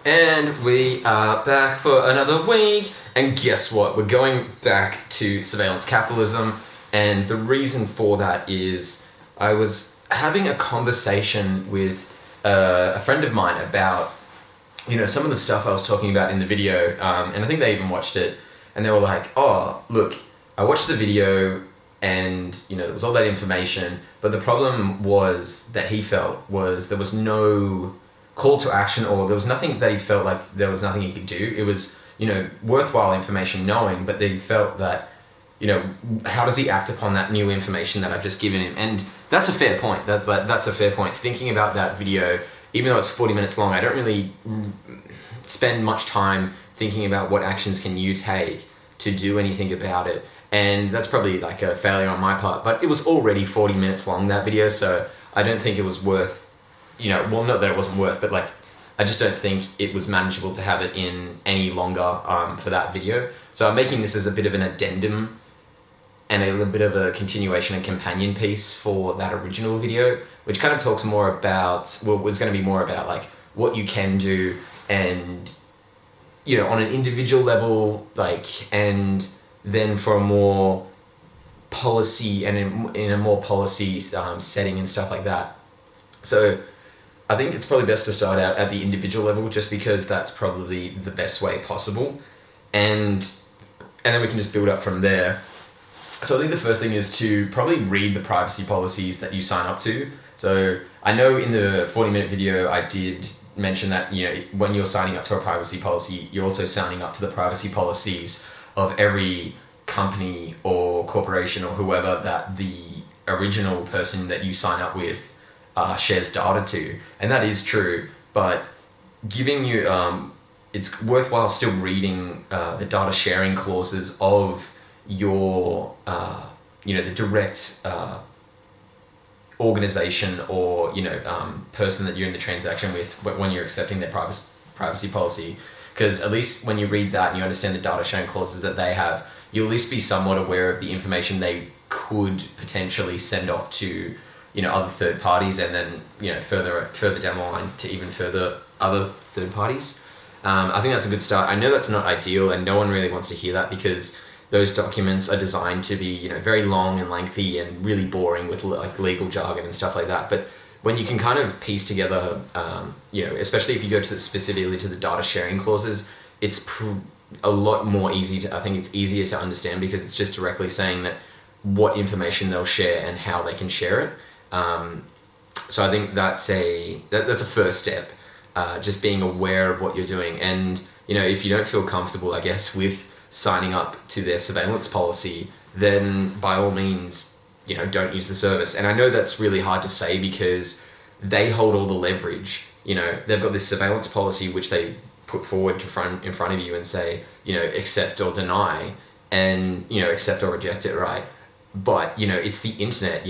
And we are back for another week, and guess what? We're going back to surveillance capitalism, and the reason for that is I was having a conversation with a friend of mine about, some of the stuff I was talking about in the video, and I think they even watched it, and they were like, oh, look, I watched the video, and, there was all that information, but the problem was that he felt was there was no call to action, or there was nothing that he felt like there was nothing he could do. It was, worthwhile information knowing, but they felt that, how does he act upon that new information that I've just given him? And that's a fair point. That's a fair point. Thinking about that video, even though it's 40 minutes long, I don't really spend much time thinking about what actions can you take to do anything about it. And that's probably like a failure on my part, but it was already 40 minutes long, that video, so I don't think it was worth, well, not that it wasn't worth, but I just don't think it was manageable to have it in any longer for that video. So I'm making this as a bit of an addendum and a little bit of a continuation and companion piece for that original video, which kind of talks more about, was going to be more about what you can do and, on an individual level, and then for a more policy and in a more policy setting and stuff like that. So I think it's probably best to start out at the individual level, just because that's probably the best way possible, and then we can just build up from there. So I think the first thing is to probably read the privacy policies that you sign up to. So I know in the 40-minute video I did mention that when you're signing up to a privacy policy, you're also signing up to the privacy policies of every company or corporation or whoever that the original person that you sign up with shares data to, and that is true, but giving you it's worthwhile still reading the data sharing clauses of your the direct organization or person that you're in the transaction with when you're accepting their privacy policy, because at least when you read that and you understand the data sharing clauses that they have, you'll at least be somewhat aware of the information they could potentially send off to other third parties, and then further down the line to even further other third parties. I think that's a good start. I know that's not ideal, and no one really wants to hear that, because those documents are designed to be very long and lengthy and really boring with legal jargon and stuff like that. But when you can kind of piece together, especially if you go specifically to the data sharing clauses, it's a lot more easy I think it's easier to understand, because it's just directly saying that what information they'll share and how they can share it. So I think that's a first step, just being aware of what you're doing. And, if you don't feel comfortable, I guess, with signing up to their surveillance policy, then by all means, don't use the service. And I know that's really hard to say, because they hold all the leverage. They've got this surveillance policy which they put forward in front of you and say, accept or deny, and, accept or reject it, right? But, it's the internet.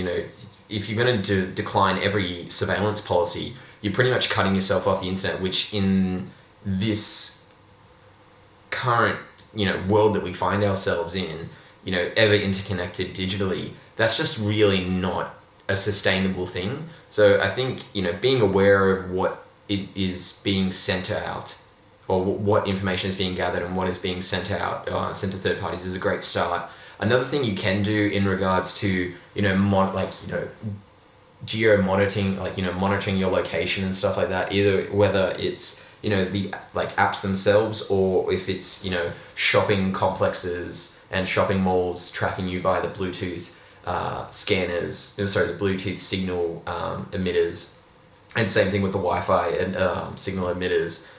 If you're going to decline every surveillance policy, you're pretty much cutting yourself off the internet, which in this current, world that we find ourselves in, ever interconnected digitally, that's just really not a sustainable thing. So I think, being aware of what it is being sent out, or what information is being gathered and what is being sent out, sent to third parties, is a great start. Another thing you can do in regards to, geo-monitoring, monitoring your location and stuff like that, either whether it's, the apps themselves, or if it's, shopping complexes and shopping malls tracking you via the Bluetooth the Bluetooth signal emitters, and same thing with the Wi-Fi and signal emitters.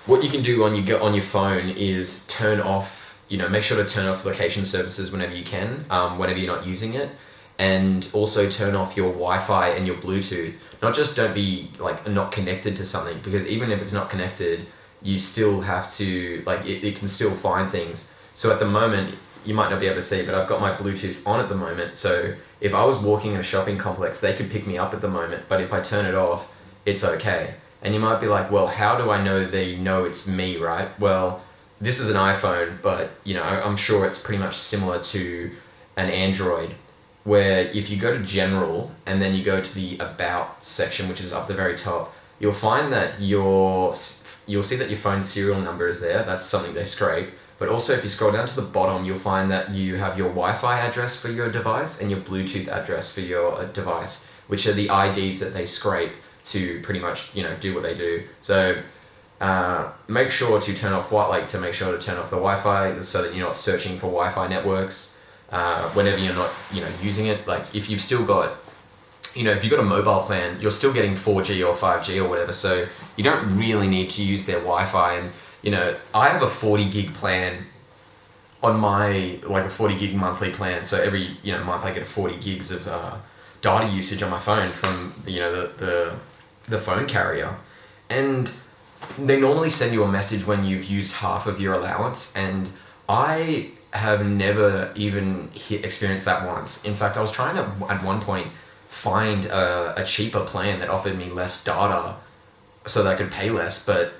What you can do on your phone is turn off, make sure to turn off location services whenever you can, whenever you're not using it, and also turn off your Wi-Fi and your Bluetooth. Not just don't be not connected to something, because even if it's not connected, you still have to it can still find things. So at the moment, you might not be able to see, but I've got my Bluetooth on at the moment. So if I was walking in a shopping complex, they could pick me up at the moment, but if I turn it off, it's okay. And you might be like, well, how do I know they know it's me, right? Well, this is an iPhone, but I'm sure it's pretty much similar to an Android, where if you go to General and then you go to the About section, which is up the very top, you'll find that your you'll see that your phone serial number is there. That's something they scrape. But also, if you scroll down to the bottom, you'll find that you have your Wi-Fi address for your device and your Bluetooth address for your device, which are the IDs that they scrape to pretty much, do what they do. So make sure to turn off to make sure to turn off the Wi-Fi so that you're not searching for Wi-Fi networks whenever you're not, using it. Like if you've still got, if you've got a mobile plan, you're still getting 4G or 5G or whatever, so you don't really need to use their Wi-Fi. And I have a 40 gig plan on my, a 40 gig monthly plan. So every, month I get 40 gigs of data usage on my phone from, the phone carrier. And they normally send you a message when you've used half of your allowance. And I have never even experienced that once. In fact, I was trying to, at one point, find a cheaper plan that offered me less data so that I could pay less, but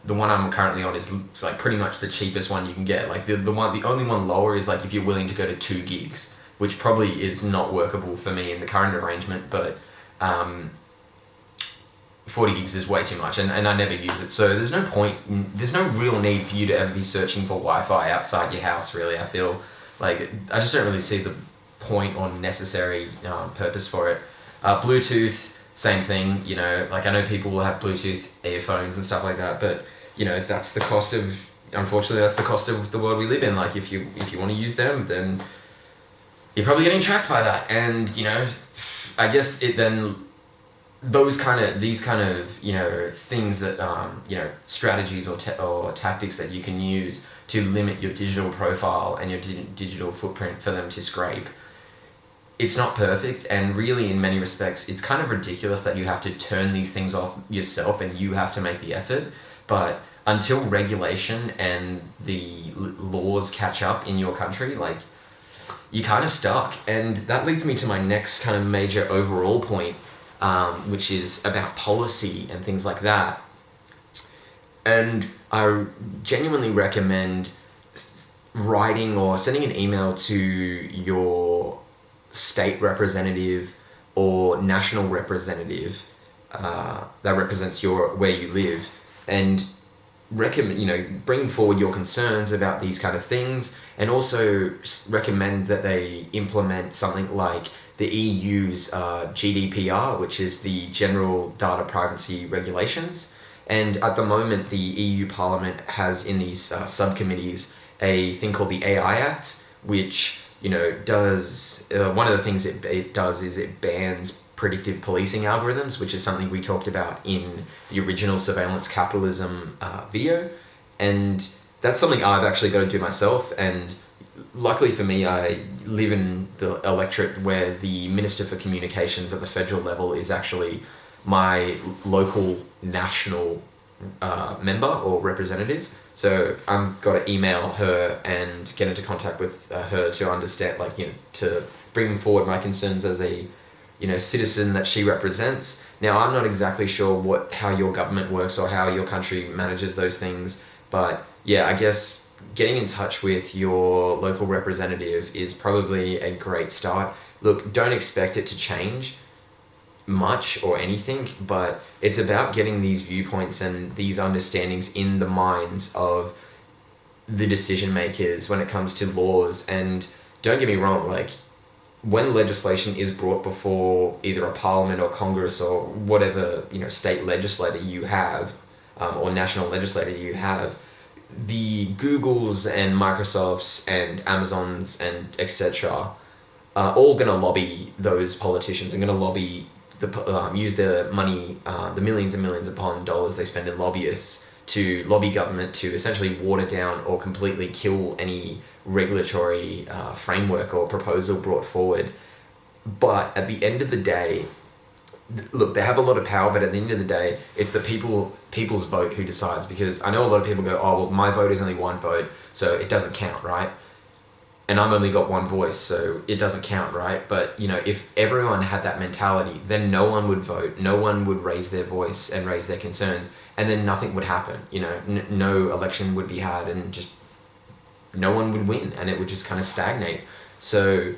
the one I'm currently on is pretty much the cheapest one you can get. The only one lower is if you're willing to go to 2 gigs, which probably is not workable for me in the current arrangement, but 40 gigs is way too much, and I never use it. So there's no real need for you to ever be searching for Wi-Fi outside your house, really. I feel I just don't really see the point or necessary purpose for it. Bluetooth, same thing, I know people will have Bluetooth earphones and stuff like that, but that's the cost of, unfortunately, that's the cost of the world we live in. If you want to use them, then you're probably getting tracked by that. And I guess these kind of things that strategies or tactics that you can use to limit your digital profile and your digital footprint for them to scrape. It's not perfect, and really in many respects it's kind of ridiculous that you have to turn these things off yourself and you have to make the effort. But until regulation and the laws catch up in your country, you're kind of stuck. And that leads me to my next kind of major overall point, which is about policy and things like that. And I genuinely recommend writing or sending an email to your state representative or national representative that represents where you live, and bring forward your concerns about these kind of things, and also recommend that they implement something like the EU's GDPR, which is the General Data Privacy Regulations. And at the moment, the EU Parliament has in these subcommittees a thing called the AI Act, which does one of the things it does is it bans predictive policing algorithms, which is something we talked about in the original Surveillance Capitalism video. And that's something I've actually got to do myself. And luckily for me, I live in the electorate where the Minister for Communications at the federal level is actually my local national member or representative. So I'm got to email her and get into contact with her to understand, to bring forward my concerns as a, citizen that she represents. Now, I'm not exactly sure how your government works or how your country manages those things, but yeah, I guess getting in touch with your local representative is probably a great start. Look, don't expect it to change much or anything, but it's about getting these viewpoints and these understandings in the minds of the decision makers when it comes to laws. And don't get me wrong, when legislation is brought before either a parliament or Congress or whatever state legislator you have, or national legislator you have, the Googles and Microsofts and Amazons and etc. are all going to lobby those politicians and going to lobby use their money, the millions and millions upon dollars they spend in lobbyists to lobby government to essentially water down or completely kill any regulatory framework or proposal brought forward. But at the end of the day, look, they have a lot of power, but at the end of the day, it's the people's vote who decides. Because I know a lot of people go, oh, well, my vote is only one vote, so it doesn't count, right? And I've only got one voice, so it doesn't count, right? But, if everyone had that mentality, then no one would vote, no one would raise their voice and raise their concerns, and then nothing would happen, no election would be had, and just no one would win, and it would just kind of stagnate. So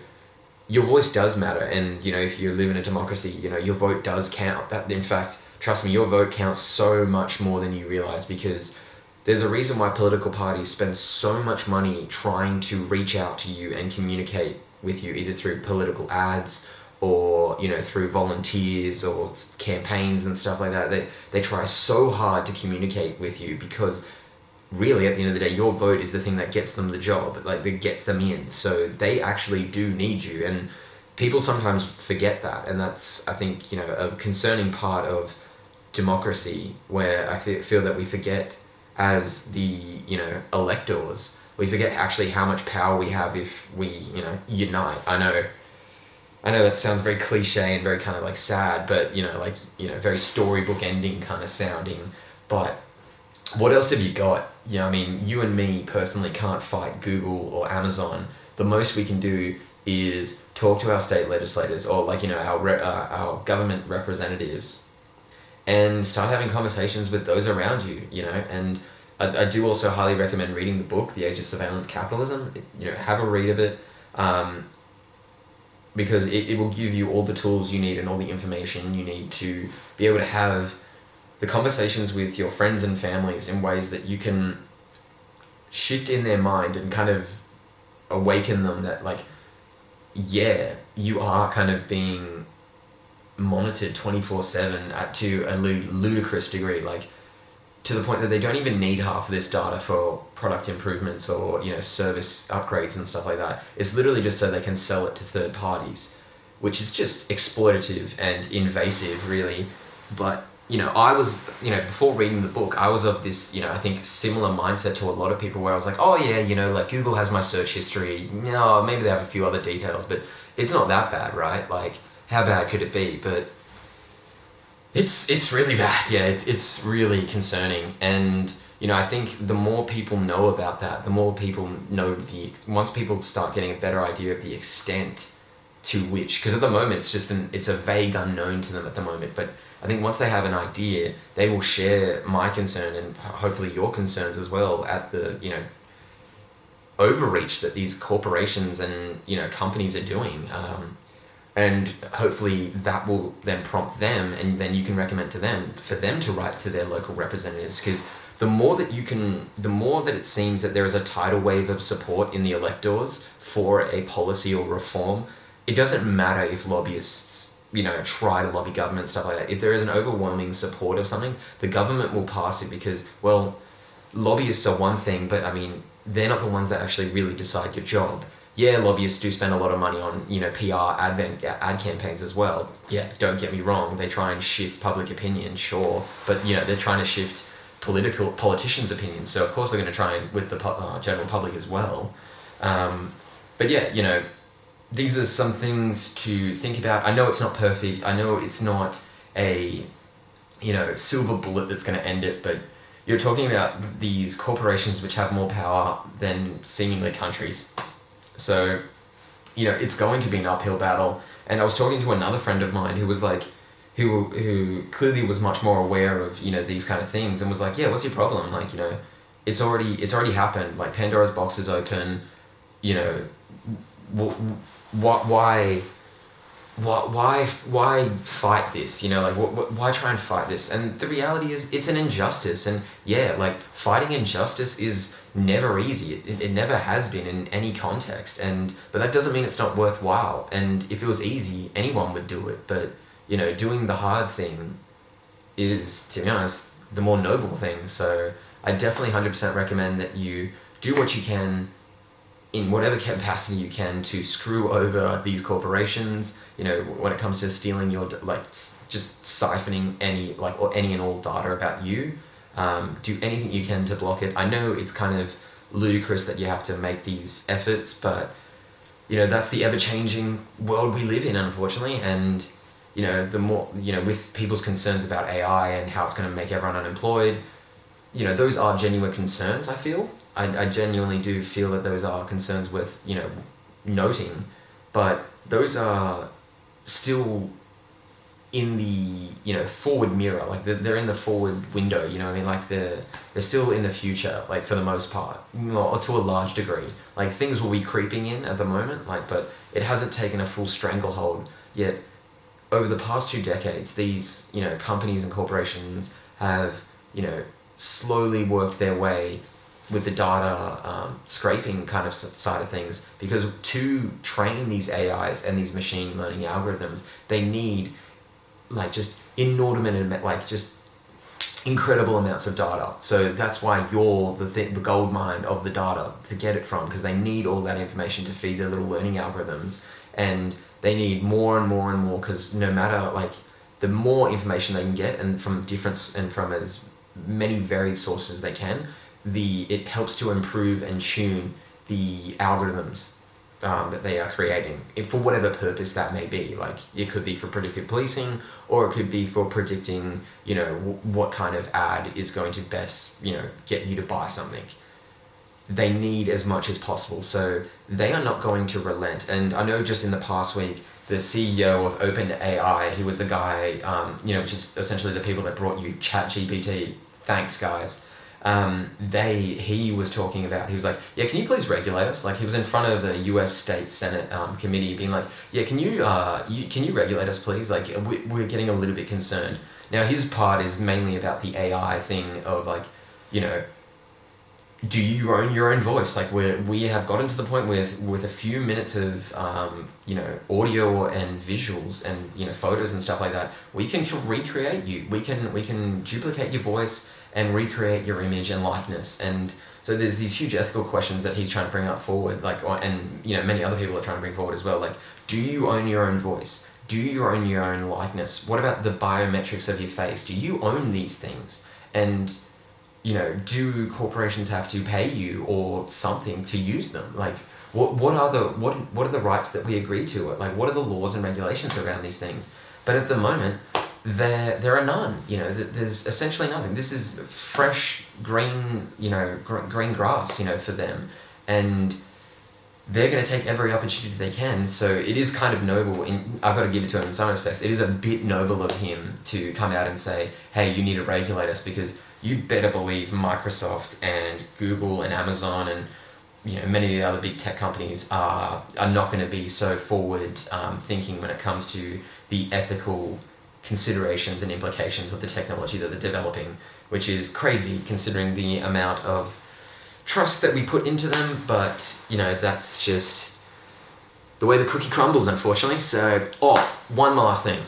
your voice does matter, and, if you live in a democracy, your vote does count. That, in fact, trust me, your vote counts so much more than you realize, because there's a reason why political parties spend so much money trying to reach out to you and communicate with you, either through political ads or, you know, through volunteers or campaigns and stuff like that. They try so hard to communicate with you, because really at the end of the day, your vote is the thing that gets them the job, like that gets them in. So they actually do need you, and people sometimes forget that, and that's, I think, you know, a concerning part of democracy, where I feel that we forget, as the, you know, electors, we forget actually how much power we have if we, you know, unite. I know that sounds very cliche and very kind of like sad, but, you know, like, you know, very storybook ending kind of sounding, but what else have you got? You know, I mean, you and me personally can't fight Google or Amazon. The most we can do is talk to our state legislators, or, like, you know, our government representatives, and start having conversations with those around you, you know. And I do also highly recommend reading the book, The Age of Surveillance Capitalism. You know, have a read of it, because it will give you all the tools you need and all the information you need to be able to have the conversations with your friends and families in ways that you can shift in their mind and kind of awaken them that, like, yeah, you are kind of being monitored 24/7 to a ludicrous degree, like to the point that they don't even need half of this data for product improvements or, you know, service upgrades and stuff like that. It's literally just so they can sell it to third parties, which is just exploitative and invasive, really. But, you know, I was, you know, before reading the book, I was of this, you know, I think similar mindset to a lot of people, where I was like, oh yeah, you know, like Google has my search history, you know, maybe they have a few other details, but it's not that bad, right? Like, how bad could it be? But it's really bad. Yeah, it's really concerning. And, you know, I think the more people know about that, the more people know once people start getting a better idea of the extent to which, because at the moment it's just it's a vague unknown to them at the moment, but I think once they have an idea, they will share my concern and hopefully your concerns as well at the, you know, overreach that these corporations and, you know, companies are doing. And hopefully that will then prompt them, and then you can recommend to them for them to write to their local representatives, because the more that it seems that there is a tidal wave of support in the electors for a policy or reform, it doesn't matter if lobbyists, you know, try to lobby government, stuff like that. If there is an overwhelming support of something, the government will pass it, because, well, lobbyists are one thing, but I mean, they're not the ones that actually really decide your job. Yeah, lobbyists do spend a lot of money on, you know, PR, ad campaigns as well. Yeah, don't get me wrong, they try and shift public opinion, sure, but, you know, they're trying to shift politicians' opinions, so of course they're going to try and with the general public as well. But yeah, you know, these are some things to think about. I know it's not perfect. I know it's not a, you know, silver bullet that's going to end it, but you're talking about these corporations which have more power than seemingly countries. So, you know, it's going to be an uphill battle. And I was talking to another friend of mine who was like, who clearly was much more aware of, you know, these kind of things, and was like, yeah, what's your problem? Like, you know, it's already happened. Like, Pandora's box is open. You know, why fight this? You know, like, why try and fight this? And the reality is, it's an injustice. And yeah, like, fighting injustice is never easy. It never has been in any context. But that doesn't mean it's not worthwhile. And if it was easy, anyone would do it. But, you know, doing the hard thing is, to be honest, the more noble thing. So I definitely 100% recommend that you do what you can in whatever capacity you can to screw over these corporations, you know, when it comes to stealing your, like, just siphoning any and all data about you. Do anything you can to block it. I know it's kind of ludicrous that you have to make these efforts, but, you know, that's the ever-changing world we live in, unfortunately. And, you know, the more, you know, with people's concerns about AI and how it's going to make everyone unemployed, you know, those are genuine concerns, I feel. I genuinely do feel that those are concerns worth, you know, noting, but those are still in the, you know, forward mirror. Like, they're in the forward window, you know what I mean? Like, they're still in the future, like, for the most part, or to a large degree. Like, things will be creeping in at the moment, like, but it hasn't taken a full stranglehold yet. over the past 2 decades, these, companies and corporations have, slowly worked their way with the data scraping kind of side of things, because to train these AIs and these machine learning algorithms, they need just inordinate, just incredible amounts of data. So that's why you're the gold mine of the data to get it from, because they need all that information to feed their little learning algorithms, and they need more and more and more, because no matter the more information they can get and from as many varied sources they can, it helps to improve and tune the algorithms that they are creating, for whatever purpose that may be. It could be for predictive policing, or it could be for predicting, what kind of ad is going to best, get you to buy something. They need as much as possible, so they are not going to relent. And I know just in the past week, the CEO of OpenAI, he was the guy, which is essentially the people that brought you ChatGPT. Thanks, guys. He was talking about, he was like, yeah, can you please regulate us? He was in front of the US State Senate committee being like, yeah, can you regulate us, please? We're getting a little bit concerned. Now, his part is mainly about the AI thing of do you own your own voice? We have gotten to the point with a few minutes of audio and visuals and photos and stuff like that, we can recreate you. We can duplicate your voice and recreate your image and likeness. And so there's these huge ethical questions that he's trying to bring up forward, and many other people are trying to bring forward as well. Do you own your own voice? Do you own your own likeness? What about the biometrics of your face? Do you own these things? And do corporations have to pay you or something to use them? What are the rights that we agree to? What are the laws and regulations around these things? But at the moment, there are none. There's essentially nothing. This is fresh green, green grass, for them, and they're going to take every opportunity they can. So it is kind of noble. I've got to give it to him in some respects. It is a bit noble of him to come out and say, "Hey, you need to regulate us," because you better believe Microsoft and Google and Amazon and many of the other big tech companies are not going to be so forward thinking when it comes to the ethical considerations and implications of the technology that they're developing, which is crazy considering the amount of trust that we put into them. But that's just the way the cookie crumbles, unfortunately. So, one last thing.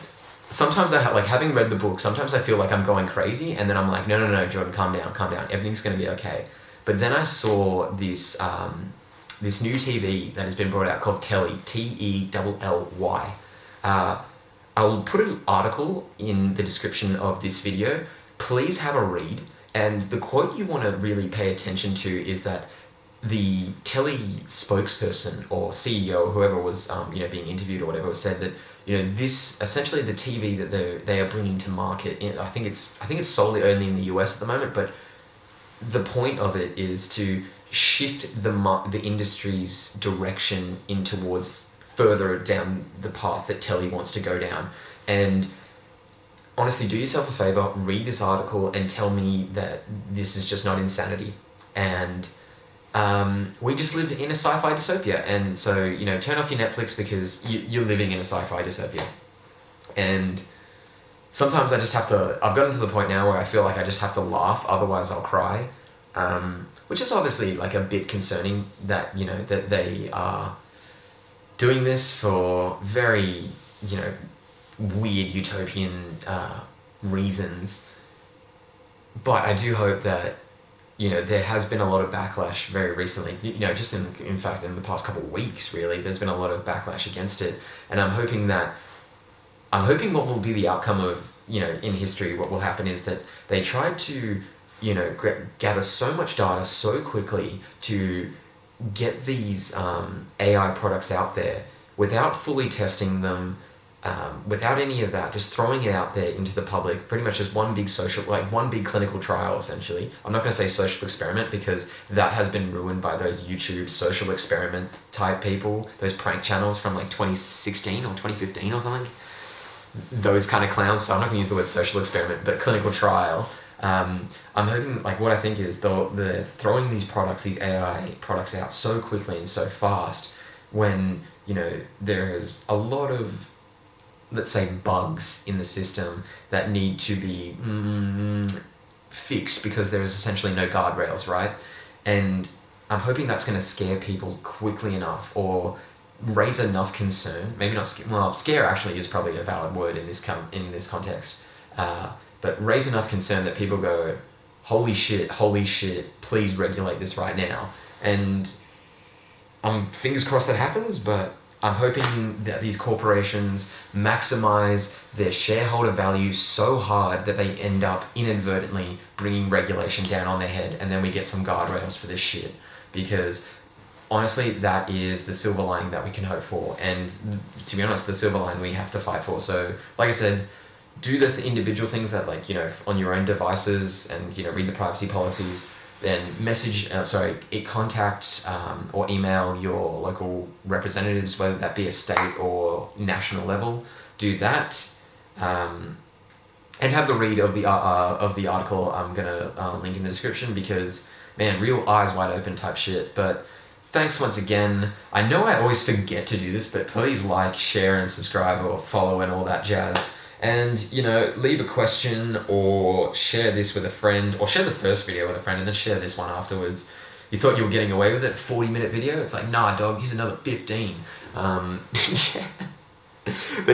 Sometimes having read the book, sometimes I feel like I'm going crazy, and then I'm like, no, Jordan, calm down, everything's going to be okay. But then I saw this this new TV that has been brought out called Telly, Telly. I'll put an article in the description of this video. Please have a read. And the quote you want to really pay attention to is that the Telly spokesperson or CEO or whoever was being interviewed or whatever said that this essentially the TV that they are bringing to market. I think it's solely only in the US at the moment, but the point of it is to shift the industry's direction in towards further down the path that Telly wants to go down. And honestly, do yourself a favor, read this article and tell me that this is just not insanity. And we just live in a sci-fi dystopia, and so turn off your Netflix because you're living in a sci-fi dystopia. And sometimes I've gotten to the point now where I feel like I just have to laugh, otherwise I'll cry, which is obviously a bit concerning that that they are doing this for very weird utopian reasons. But I do hope that there has been a lot of backlash very recently, just in fact in the past couple of weeks, really, there's been a lot of backlash against it. And I'm hoping what will be the outcome of, in history, what will happen is that they tried to, gather so much data so quickly to get these AI products out there without fully testing them, without any of that, just throwing it out there into the public, pretty much just one big one big clinical trial, essentially. I'm not going to say social experiment because that has been ruined by those YouTube social experiment type people, those prank channels from 2016 or 2015 or something. Those kind of clowns, so I'm not going to use the word social experiment, but clinical trial. I'm hoping, what I think is the throwing these AI products out so quickly and so fast when, there's a lot of let's say, bugs in the system that need to be fixed because there is essentially no guardrails, right? And I'm hoping that's going to scare people quickly enough, or raise enough concern. Maybe not scare actually is probably a valid word in this context. But raise enough concern that people go, holy shit, please regulate this right now. And fingers crossed that happens, but I'm hoping that these corporations maximize their shareholder value so hard that they end up inadvertently bringing regulation down on their head, and then we get some guardrails for this shit. Because honestly, that is the silver lining that we can hope for. And to be honest, the silver lining we have to fight for. So, like I said, do the individual things that, like, you know, on your own devices, and, you know, read the privacy policies. Then contact or email your local representatives, whether that be a state or national level. Do that, and have the read of the article I'm gonna link in the description, because, man, real eyes wide open type shit. But thanks once again. I know I always forget to do this, but please like, share, and subscribe, or follow, and all that jazz. And, you know, leave a question, or share this with a friend, or share the first video with a friend and then share this one afterwards. You thought you were getting away with it, 40-minute video? It's like, nah, dog, here's another 15. But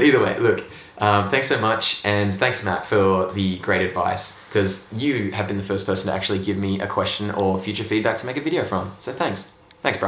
either way, look, thanks so much, and thanks, Matt, for the great advice, because you have been the first person to actually give me a question or future feedback to make a video from. So thanks. Thanks, bro.